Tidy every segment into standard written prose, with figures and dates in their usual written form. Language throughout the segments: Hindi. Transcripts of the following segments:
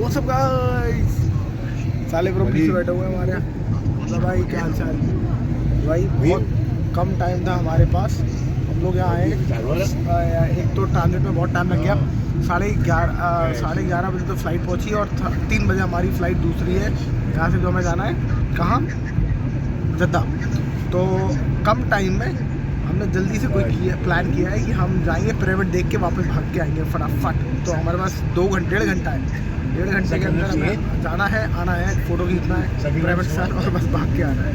व्हाट्सअप गाइस, साले ब्रो पीछे बैठे हुए हैं हमारे यहाँ। मतलब भाई क्या हाल चाल भाई, बहुत कम टाइम था हमारे पास, हम लोग यहाँ आए। एक तो ट्रांजिट में बहुत टाइम लग गया, 11:30 बजे तो फ्लाइट पहुँची और 3 बजे हमारी फ़्लाइट दूसरी है यहाँ से, जो हमें जाना है कहाँ, जद्दा। तो कम टाइम में हमने जल्दी से प्लान किया है कि हम जाएंगे पिरामिड देख के वापस भाग के आएंगे फटाफट। तो हमारे पास 1.5 घंटा है, 1.5 घंटे के अंदर हमें जाना है, आना है, फ़ोटो खींचना है पिरामिड से और बस भाग के आना है।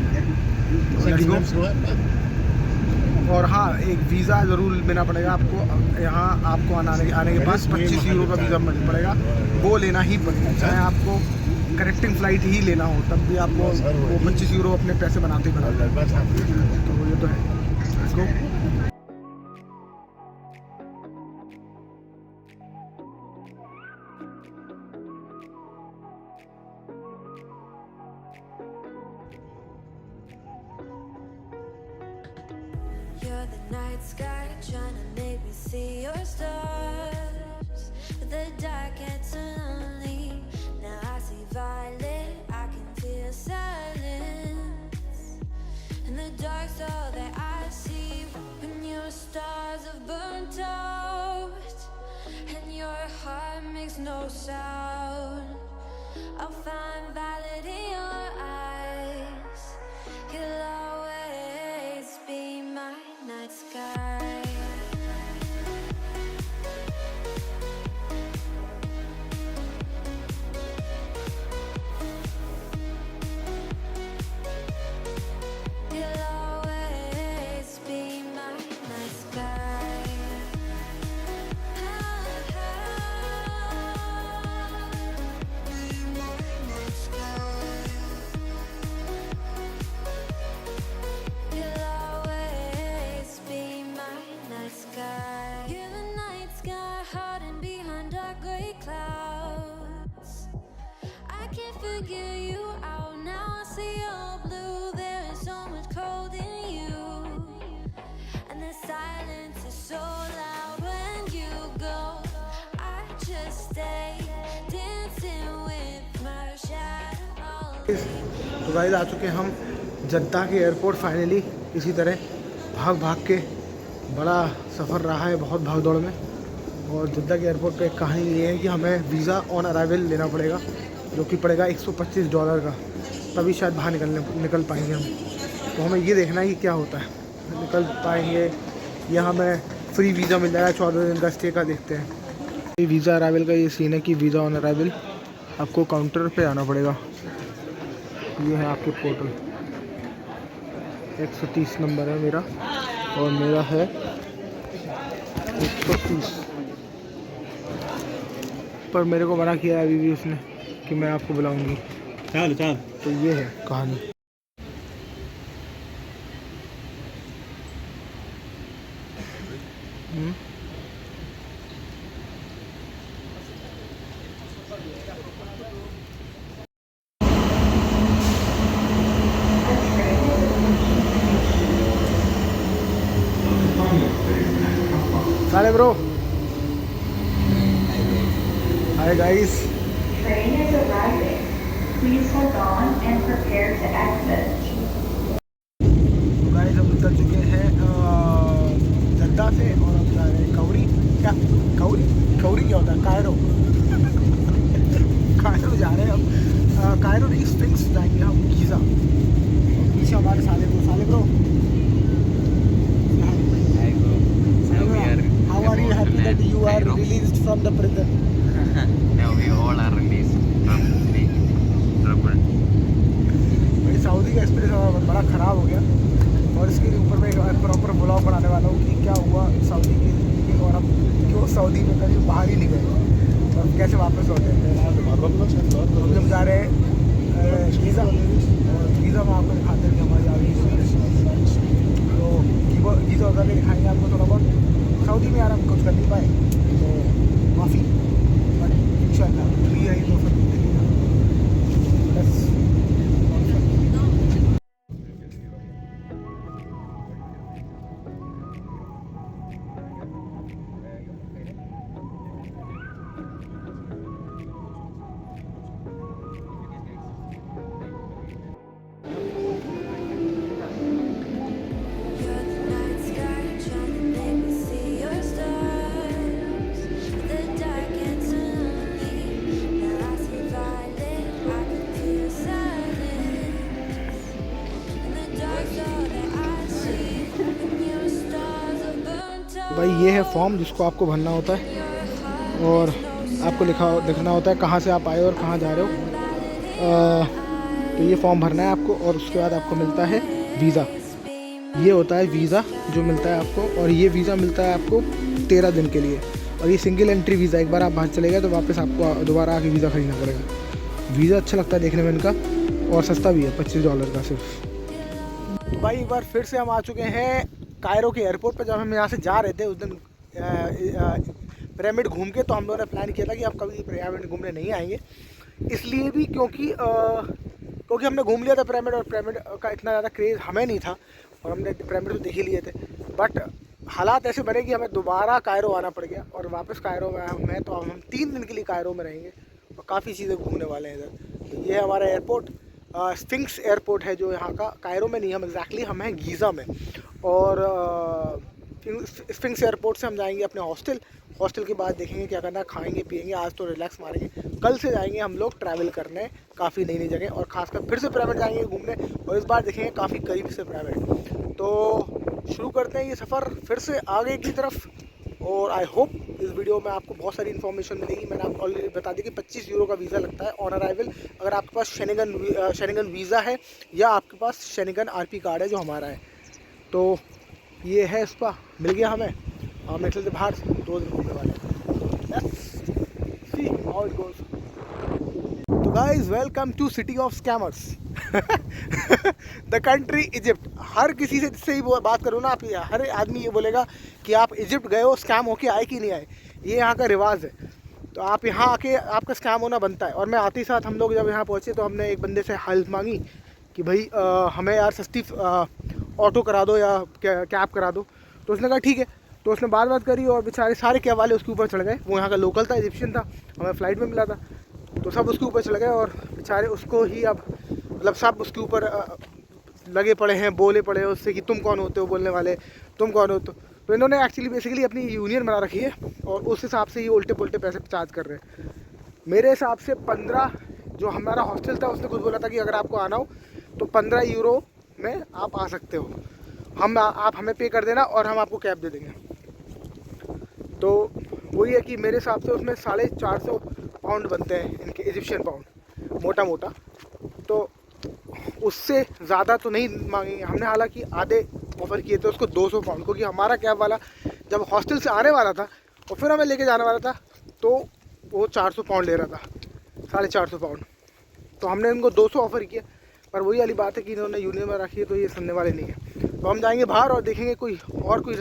और हाँ, एक वीज़ा ज़रूर लेना पड़ेगा आपको, यहाँ आपको आने के पास 25 यूरो का वीज़ा पड़ेगा, वो लेना ही पड़ेगा, चाहे आपको कनेक्टिंग फ़्लाइट ही लेना हो तब भी आपको वो 25 यूरो अपने पैसे बनाते ही बनाते। तो ये तो है। Let's go. You're the night sky trying to make me see your stars, but the dark gets so lonely. Now I see violet, I can feel silence, and the dark's all that I see. When your stars have burnt out and your heart makes no sound, I'll find violet in your eyes. You'll always be my night sky. Figure you out now, I see you're blue. There is so much cold in you, and the silence is so loud when you go. I just stay dancing with my shadow. तो गाइस, आ चुके हैं हम जद्दा के एयरपोर्ट फाइनली। इसी तरह भाग के बड़ा सफ़र रहा है, बहुत भाग दौड़ में। और जद्दा के एयरपोर्ट पे एक कहानी ये है कि हमें वीज़ा ऑन अराइवल लेना पड़ेगा, जो कि पड़ेगा $125 का, तभी शायद बाहर निकल पाएंगे हम। तो हमें ये देखना है कि क्या होता है, निकल पाएंगे या हमें फ्री वीज़ा मिल जाएगा 14 दिन का स्टे का। देखते हैं। ये वीज़ा अराइवल का ये सीन है कि वीज़ा ऑन अराइवल आपको काउंटर पे आना पड़ेगा। ये है आपके पोर्टल, 130 नंबर है मेरा और मेरा है 130, पर मेरे को मना किया है अभी भी उसने कि मैं आपको बुलाऊंगी। चल तो ये है कहानी। साले bro, hi guys. Train is arriving. Please hold on and prepare to exit. तो गाइस, हम उतर चुके हैं जद्दा से और अब जा रहे हैं कौरी। क्या कौरी क्या होता है? कायरो कायरो जा रहे हैं हम। कायरो नहीं, स्फिंक्स जाएंगे हम, गीज़ा। पीछे हमारे साले bro How are you happy that you are released from the prison? Now we all are released from the trouble. भाई सऊदी का एक्सपीरियंस बड़ा ख़राब हो गया, और इसके ऊपर मैं एक प्रॉपर ब्लॉग बनाने वाला हूँ कि क्या हुआ सऊदी की ज़िंदगी, और हम क्यों सऊदी में कभी बाहर ही नहीं गए और कैसे वापस लौटे। हम जब जा रहे हैं गीज़ा, और गीज़ा में आपको दिखाते हैं कि हमारी आ गई। तो गीज़ा उधर में दिखाएंगे आपको थोड़ा बहुत। सऊदी में यार हम कुछ कर नहीं पाए तो माफ़ी, बट इंशाल्लाह भी यही तो फिर बस। ये है फॉर्म जिसको आपको भरना होता है और आपको लिखना होता है कहाँ से आप आए और कहाँ जा रहे हो। तो ये फॉर्म भरना है आपको और उसके बाद आपको मिलता है वीज़ा। ये होता है वीज़ा जो मिलता है आपको, और ये वीज़ा मिलता है आपको 13 दिन के लिए। और ये सिंगल एंट्री वीज़ा, एक बार आप बाहर चले गए तो वापस आपको दोबारा आके वीज़ा ख़रीदना पड़ेगा। वीज़ा अच्छा लगता है देखने में इनका और सस्ता भी है, $25 का सिर्फ। तो भाई एक बार फिर से हम आ चुके हैं कायरो के एयरपोर्ट पर। जब हम यहाँ से जा रहे थे उस दिन पिरामिड घूम के, तो हम लोगों ने प्लान किया था कि आप कभी पिरामिड घूमने नहीं आएंगे, इसलिए भी क्योंकि हमने घूम लिया था पिरामिड, और पिरामिड का इतना ज़्यादा क्रेज़ हमें नहीं था और हमने पिरामिड तो देख ही लिए थे। बट हालात ऐसे बने कि हमें दोबारा कायरो आना पड़ गया और वापस कायरो में तो हम 3 दिन के लिए कायरो में रहेंगे और काफ़ी चीज़ें घूमने वाले हैं इधर। तो ये है हमारा एयरपोर्ट, स्फिंक्स एयरपोर्ट है जो यहाँ का। कायरो में नहीं, हम एग्जैक्टली हम हैं गीज़ा में। और स्फिंक्स एयरपोर्ट से हम जाएंगे अपने हॉस्टल के बाद देखेंगे क्या करना, खाएंगे पिएंगे, आज तो रिलैक्स मारेंगे। कल से जाएंगे हम लोग ट्रैवल करने काफ़ी नई जगह, और ख़ासकर फिर से पिरामिड जाएंगे घूमने, और इस बार देखेंगे काफ़ी करीब से पिरामिड। तो शुरू करते हैं ये सफ़र फिर से आगे की तरफ। और आई होप इस वीडियो में आपको बहुत सारी इन्फॉर्मेशन मिलेगी। मैंने आपको ऑलरेडी बता दी कि €25 का वीज़ा लगता है ऑन अराइवल, अगर आपके पास शेनिगन वीज़ा है या आपके पास शेनिगन RP कार्ड है जो हमारा है। तो ये है इसका, मिल गया हमें, हम निकलते बाहर 2 दिन घूमने वाले हैं। See how it goes. तो guys welcome to city of scammers the country Egypt. हर किसी से जिससे ही बात करूँ ना, आप हर आदमी ये बोलेगा कि आप इजिप्ट गए हो, स्कैम होके आए कि नहीं आए। ये यहाँ का रिवाज है, तो आप यहाँ आके आपका स्कैम होना बनता है। और मैं आते ही साथ हम लोग जब यहाँ पहुँचे तो हमने एक बंदे से हेल्प मांगी कि भाई हमें यार सस्ती ऑटो करा दो या कैब करा दो। तो उसने कहा ठीक है। तो उसने बात करी और बेचारे सारे कैब वाले उसके ऊपर चढ़ गए। वो यहाँ का लोकल था, इजिप्शियन था, हमें फ़्लाइट में मिला था, तो सब उसके ऊपर चढ़ गए और बेचारे उसको ही अब मतलब सब उसके ऊपर लगे पड़े हैं, बोले पड़े हैं उससे कि तुम कौन होते हो बोलने वाले, तुम कौन हो। तो इन्होंने एक्चुअली बेसिकली अपनी यूनियन बना रखी है और उस हिसाब से ये उल्टे पुल्टे पैसे चार्ज कर रहे हैं। मेरे हिसाब से 15, जो हमारा हॉस्टल था उसने खुद बोला था कि अगर आपको आना हो तो €15 में आप आ सकते हो, आप हमें पे कर देना और हम आपको कैब दे देंगे। तो वही है कि मेरे हिसाब से उसमें 450 पाउंड बनते हैं इनके, इजिप्शियन पाउंड, मोटा मोटा। तो उससे ज़्यादा तो नहीं मांगेंगे हमने। हालांकि आधे ऑफ़र किए थे उसको 200 पाउंड, क्योंकि हमारा कैब वाला जब हॉस्टल से आने वाला था और फिर हमें लेके जाने वाला था तो वो 400 पाउंड ले रहा था, 450 पाउंड। तो हमने इनको 200 ऑफ़र किया, पर वही वाली बात है कि इन्होंने यूनियन में रखी है तो ये सुनने वाले नहीं है। तो हम जाएंगे बाहर और देखेंगे कोई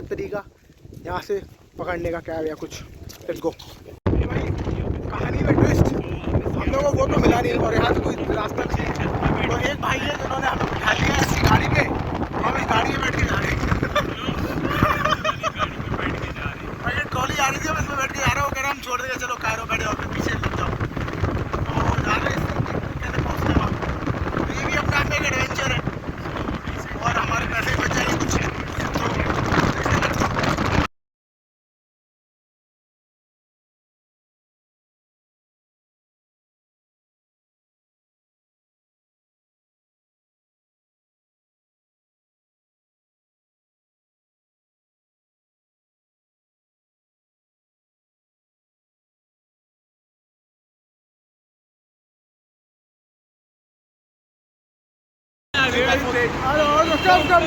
तरीका यहाँ से पकड़ने का कैब या कुछ। Let's go. कहानी में ट्विस्ट, हम लोगों को तो मिला नहीं और यहाँ से कोई रास्ता नहीं है। तो एक भाई है जिन्होंने हमें बिठा लिया है इसी गाड़ी में, हम इस गाड़ी में बैठ के जा रहे हैं। भाई ट्रॉली आ रही थी, हम इसमें बैठ के जा रहे हो, कह रहे हम छोड़ देंगे, चलो कायरो बैठे और फिर पीछे लग जाओ। तो जा रहे हैं कैसे पहुँचते हैं। तो ये भी अपने आप में एक एडवेंचर है और हमारे पैसे बच जाएंगे कुछ।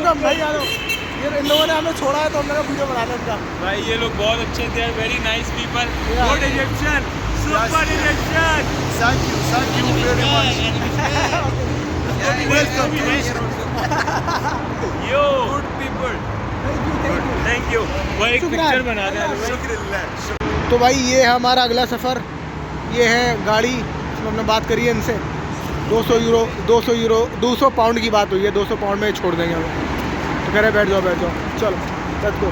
कम भाई आ लो। ये इन लोगों ने हमें छोड़ा है तो हम लोग वीडियो बनाने इनका। भाई ये लोग बहुत अच्छे थे, very nice people, good Egyptian, super Egyptian. Thank you very much. Yo good people, thank you. वो एक पिक्चर बना रहे हैं। तो भाई ये है हमारा अगला सफ़र, ये है गाड़ी जिसमें हमने बात करी है इनसे। €200 पाउंड की बात हुई है, 200 पाउंड में छोड़ देंगे हमें। तो कह रहे बैठ जाओ चलो let's go.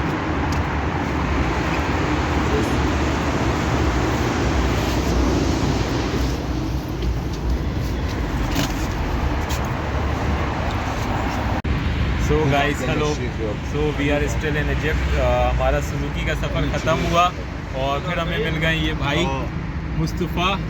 So guys hello, so we are still in Egypt. हमारा सुजुकी का सफ़र ख़त्म हुआ और फिर हमें मिल गए ये भाई Mustafa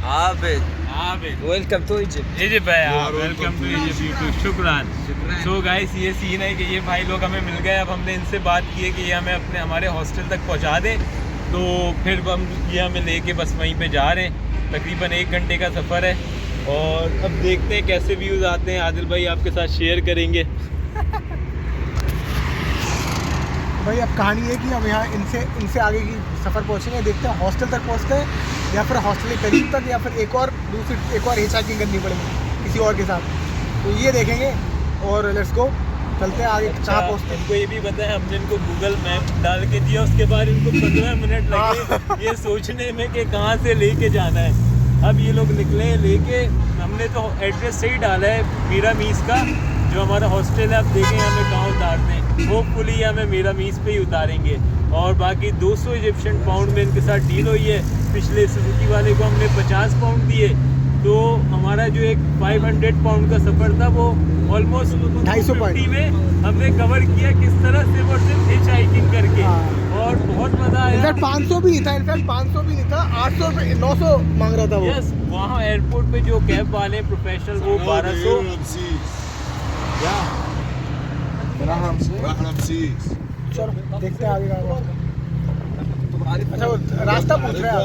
Abid Abid welcome to Egypt Egypt है आप, वेलकम टू इजिप्ट यूट्यूब, शुक्रान। सो गाइस ये सीन है कि ये भाई लोग हमें मिल गए। अब हमने इनसे बात की है कि ये हमें हमारे हॉस्टल तक पहुंचा दें, तो फिर हम ये हमें लेके बस वहीं पे जा रहे हैं। तकरीबन 1 घंटे का सफ़र है और अब देखते हैं कैसे व्यूज़ आते हैं। आदिल भाई आपके साथ शेयर करेंगे। भाई अब कहानी है कि हम यहाँ इनसे आगे की सफ़र पहुँचेंगे, देखते हैं हॉस्टल तक पहुँचते हैं या फिर हॉस्टल के करीब तक, या फिर एक और हिचहाइकिंग करनी पड़ेगी किसी और के साथ, तो ये देखेंगे। और लेट्स गो, चलते हैं आगे कहाँ पहुँचते हैं। इनको ये भी पता है हमने इनको गूगल मैप डाल के दिया, उसके बाद इनको 15 मिनट लगे ये सोचने में कि कहाँ से लेके जाना है। अब ये लोग निकले लेके, हमने तो एड्रेस सही डाला है मीरा मीस का, जो हमारा हॉस्टल है। अब देखें हमें कहाँ उतारते हैं, होपफुली हमें मीरा मीस पे ही उतारेंगे। और बाकी 200 इजिप्शियन पाउंड में इनके साथ डील हुई है। पिछले सुजुकी वाले को हमने 50 पाउंड दिए, तो हमारा जो एक 500 पाउंड का सफ़र था वो ऑलमोस्ट 250 250 में हमने कवर किया, किस तरह से वो सिर्फ हिच हाइकिंग करके। और बहुत मज़ा आया। इनफैक्ट 500 भी नहीं था, इनफैक्ट 500 भी नहीं था, 800 रुपये 900 मांग रहा था वो। यस, वहाँ एयरपोर्ट पे जो कैब वाले हैं प्रोफेशनल वो 1200। चलो देखते हैं आगे का रास्ता। अच्छा वो रास्ता पूछ रहे हैं आप।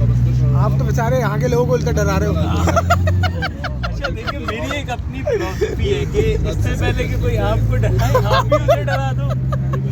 15 आप तो बेचारे यहाँ के लोगों को इतना डरा रहे हो। अच्छा देखिए, मेरी एक अपनी फिलॉसफी है कि इससे पहले कि कोई आपको डराए, आप भी उसे डरा दो,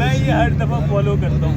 मैं ये हर दफ़ा फॉलो करता हूँ।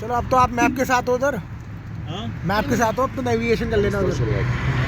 चलो अब तो आप मैप के साथ हो उधर, हाँ? मैप के साथ हो, अब तो नेविगेशन कर लेना उधर। 15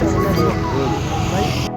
चलो let's go। भाई